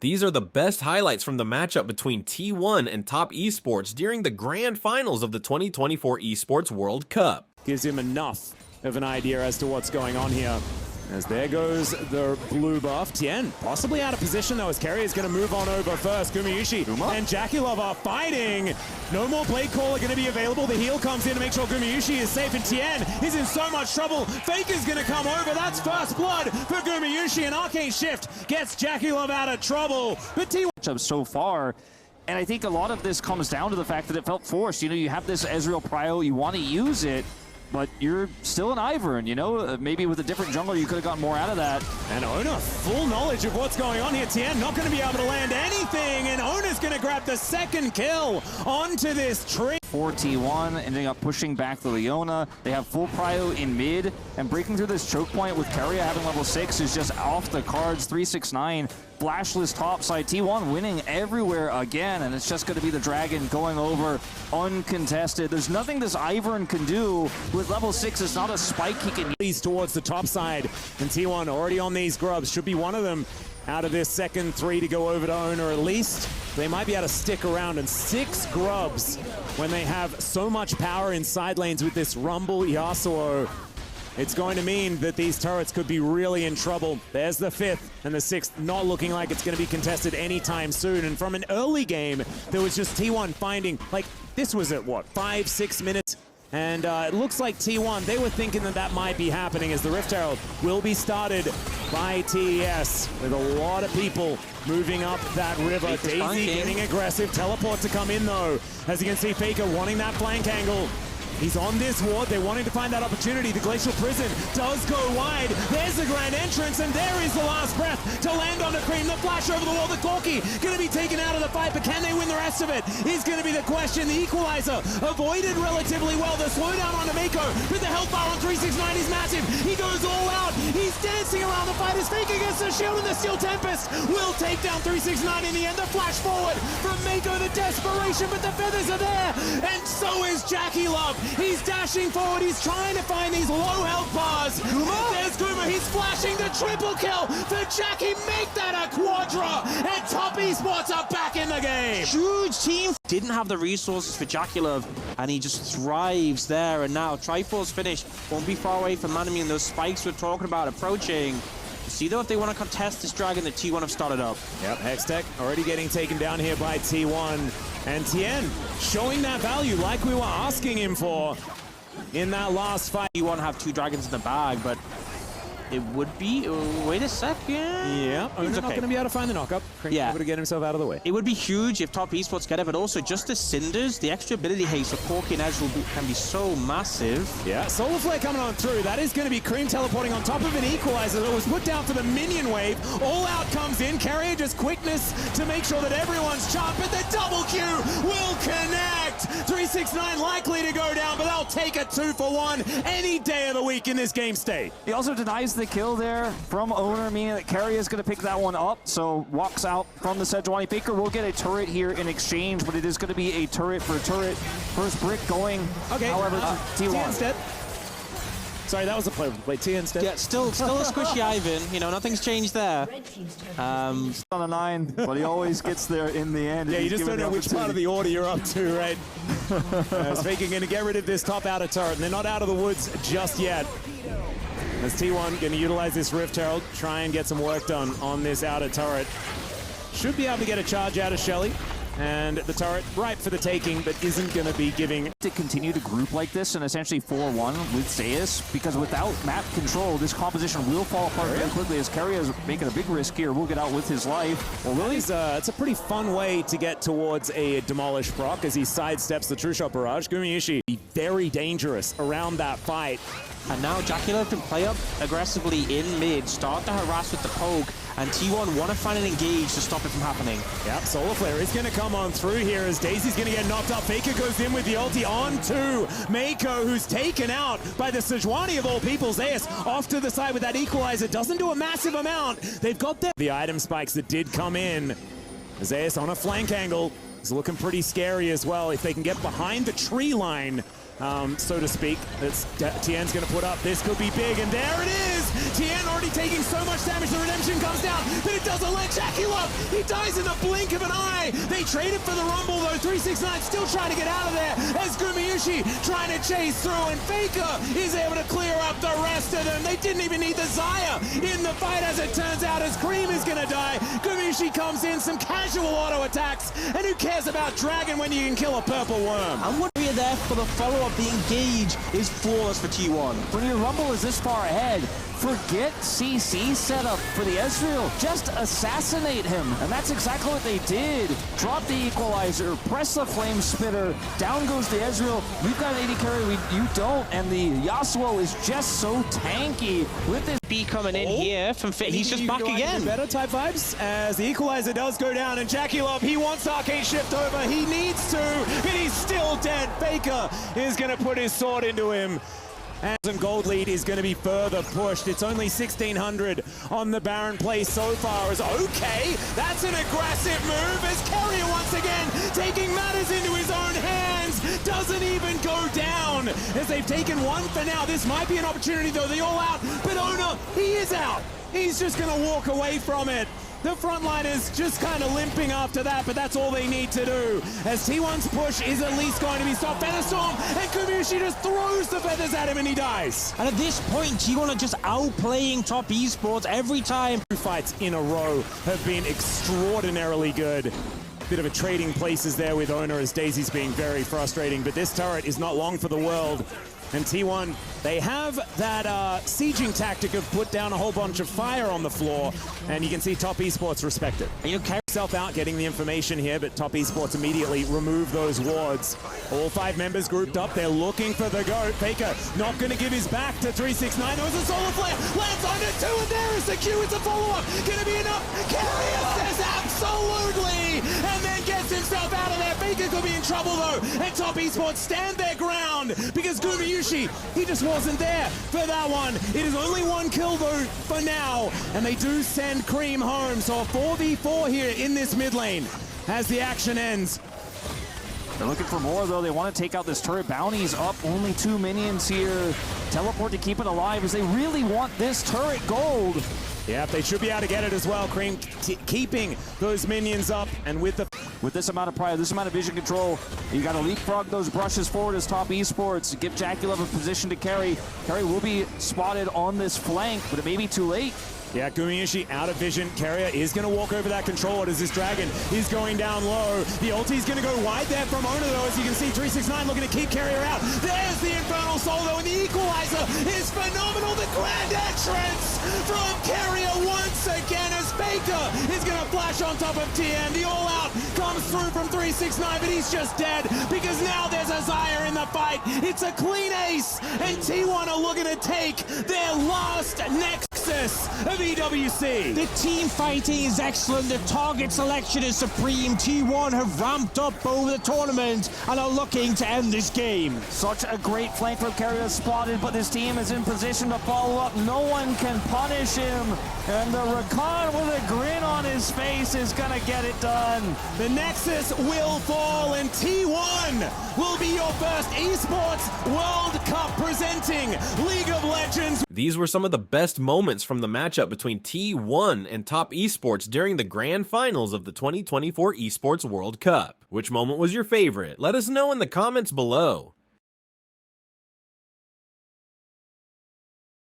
These are the best highlights from the matchup between T1 and Top Esports during the grand finals of the 2024 Esports World Cup. Gives him enough of an idea as to what's going on here. As there goes the blue buff. Tien possibly out of position though, as Kerry is going to move on over first. Gumayusi and Jakilov are fighting. No more blade caller going to be available. The heal comes in to make sure Gumayusi is safe, and Tien is in so much trouble. Faker's going to come over. That's first blood for Gumayusi, and Arcane Shift gets Jakilov out of trouble. But T1 so far. And I think a lot of this comes down to the fact that it felt forced. You know, you have this Ezreal prio, you want to use it, but you're still an Ivern, you know? Maybe with a different jungler, you could have gotten more out of that. And Ona, full knowledge of what's going on here. Tien not going to be able to land anything, and Ona's going to grab the second kill onto this tree. For T1, ending up pushing back the Leona. They have full prio in mid, and breaking through this choke point with Keria having level 6 is just off the cards. 369, flashless topside. T1 winning everywhere again, and it's just going to be the Dragon going over uncontested. There's nothing this Ivern can do with level 6. It's not a spike he can use. Towards the top side, and T1 already on these grubs. Should be one of them out of this second 3 to go over to Ona at least. They might be able to stick around, and 6 grubs when they have so much power in side lanes with this Rumble Yasuo. It's going to mean that these turrets could be really in trouble. There's the 5th and the 6th, not looking like it's going to be contested anytime soon. And from an early game, there was just T1 finding, like, this was at what, 5-6 minutes? And it looks like T1, they were thinking that that might be happening, as the Rift Herald will be started by TES, with a lot of people moving up that river. Daisy getting aggressive, teleport to come in though. As you can see, Faker wanting that flank angle. He's on this ward. They're wanting to find that opportunity. The Glacial Prison does go wide. There's the grand entrance, and there is the last breath to land on the cream. The flash over the wall. The Corki going to be taken out of the fight, but can they win the rest of it? Is going to be the question. The equalizer avoided relatively well. The slowdown on Mako, but the health bar on 369 is massive. He goes all out. He's dancing around the fight as Faker gets the shield, and the Steel Tempest will take down 369 in the end. The flash forward from Mako, the desperation, but the feathers are there, and so is Jakilov. He's dashing forward, he's trying to find these low health bars. There's Guma, he's flashing the triple kill for Jackie, make that a quadra, and Top Esports are back in the game. Huge team. Didn't have the resources for Jakilov, and he just thrives there, and now Triforce finish won't be far away from Manami, and those spikes we're talking about approaching. See though, if they want to contest this dragon that T1 have started up. Yep, Hextech already getting taken down here by T1. And Tien showing that value like we were asking him for in that last fight. T1 have 2 dragons in the bag, but it would be... wait a second. Yeah, Ona's not going to be able to find the knockup. Yeah. Able to get himself out of the way. It would be huge if Top Esports get it, but also just the Cinders, the extra ability haste of Corki and Ezreal can be so massive. Yeah, Solar Flare coming on through. That is going to be Cream teleporting on top of an equalizer that was put down for the minion wave. All out comes in. Carrier just quickness to make sure that everyone's charged, but the double Q will connect. 369 likely to go down, but they'll take a 2-for-1 any day of the week in this game state. He also denies the kill there from Owner, meaning that Keria is going to pick that one up, so walks out from the Sejuani. Faker will get a turret here in exchange, but it is going to be a turret for turret. First brick going, okay. However, T1. instead. Sorry, that was a play. T instead. Yeah, still a squishy Ivan. You know, nothing's changed there. On a 9, but he always gets there in the end. Yeah, you just don't know which part of the order you're up to, right? Faker going to get rid of this top outer turret, and they're not out of the woods just yet. As T1 going to utilize this Rift Herald, try and get some work done on this outer turret. Should be able to get a charge out of Shelly. And the turret ripe for the taking, but isn't going to be giving... To continue to group like this and essentially 4-1 with Zeus, because without map control, this composition will fall apart very quickly, as Keria is making a big risk here. Will get out with his life. Well, really, it's a pretty fun way to get towards a Demolish proc as he sidesteps the True Shot Barrage. Gumayusi be very dangerous around that fight. And now Jakilov can play up aggressively in mid, start to harass with the poke, and T1 want to find an engage to stop it from happening. Yep, Solar Flare is going to come on through here as Daisy's going to get knocked up. Faker goes in with the ulti on to Mako, who's taken out by the Sejuani of all people. Zeus off to the side with that equalizer. Doesn't do a massive amount. They've got the item spikes that did come in. Zeus on a flank angle is looking pretty scary as well. If they can get behind the tree line so to speak, that Tien's going to put up. This could be big, and there it is! Tien already taking so much damage, the redemption comes down, but it doesn't let Jackie up! He dies in the blink of an eye! They traded for the Rumble, though. 369 still trying to get out of there, as Gumayushi trying to chase through, and Faker is able to clear up the rest of them. They didn't even need the Xayah in the fight, as it turns out, as Cream is going to die. Gumayushi comes in, some casual auto attacks, and who cares about Dragon when you can kill a purple worm? And what we are there for the follow-up, the engage is flawless for T1. When your Rumble is this far ahead, forget CC setup for the Ezreal. Just assassinate him. And that's exactly what they did. Drop the equalizer, press the flame spitter, down goes the Ezreal. We've got an AD carry, you don't. And the Yasuo is just so tanky with this. B coming in here from Fit. He's just back again. Better type vibes as the equalizer does go down, and Jackie Love, he wants Arcade Shift over. He needs to, but he's still dead. Faker is going to put his sword into him. And gold lead is going to be further pushed. It's only 1,600 on the Baron play so far. As okay, that's an aggressive move as Carrier once again taking matters into his own hands. Doesn't even go down as they've taken one for now. This might be an opportunity though. They all out, but Ona, he is out. He's just going to walk away from it. The frontliners just kind of limping after that, but that's all they need to do. As T1's push is at least going to be stopped. Featherstorm, and Gumayushi just throws the feathers at him and he dies. And at this point, T1 are just outplaying Top Esports every time. 2 fights in a row have been extraordinarily good. Bit of a trading places there with Ona as Daisy's being very frustrating, but this turret is not long for the world. And T1, they have that sieging tactic of put down a whole bunch of fire on the floor, and you can see Top Esports respect it. And you carry yourself out getting the information here, but Top Esports immediately remove those wards. All 5 members grouped up, they're looking for the GOAT. Faker not going to give his back to 369. There was a solar flare, lands on it too, and there is the Q, it's a follow-up. Going to be enough? Carrier says absolutely, and then gets himself out of there. Faker could be in trouble though, and Top Esports stand their ground, because Gumayushi, he just wasn't there for that one. It is only 1 kill though for now, and they do send Cream home. So a 4v4 here in this mid lane as the action ends. They're looking for more though. They want to take out this turret. Bounty's up, only 2 minions here. Teleport to keep it alive as they really want this turret gold. Yeah, they should be able to get it as well. Cream keeping those minions up, and with this amount of pride, this amount of vision control, you got to leapfrog those brushes forward as Top Esports. Give Jackie Love a position to carry. Carry will be spotted on this flank, but it may be too late. Yeah, Gumayushi out of vision. Carrier is going to walk over that controller as this Dragon is going down low. The ulti is going to go wide there from Ona though, as you can see 369 looking to keep Carrier out. There's the Infernal Soul though, and the equalizer is phenomenal. The grand entrance from Carrier once again as Faker is going to flash on top of TM. The all-out comes through from 369, but he's just dead because now there's a Xayah in the fight. It's a clean ace, and T1 are looking to take their last nexus of EWC. The team fighting is excellent. The target selection is supreme. T1 have ramped up over the tournament and are looking to end this game. Such a great flank from Carrier spotted, but this team is in position to follow up. No one can punish him. And the Rakan with a grin on his face is going to get it done. The Nexus will fall, and T1 will be your first Esports World Cup presenting League of Legends. These were some of the best moments from the matchup between T1 and Top Esports during the grand finals of the 2024 Esports World Cup. Which moment was your favorite? Let us know in the comments below.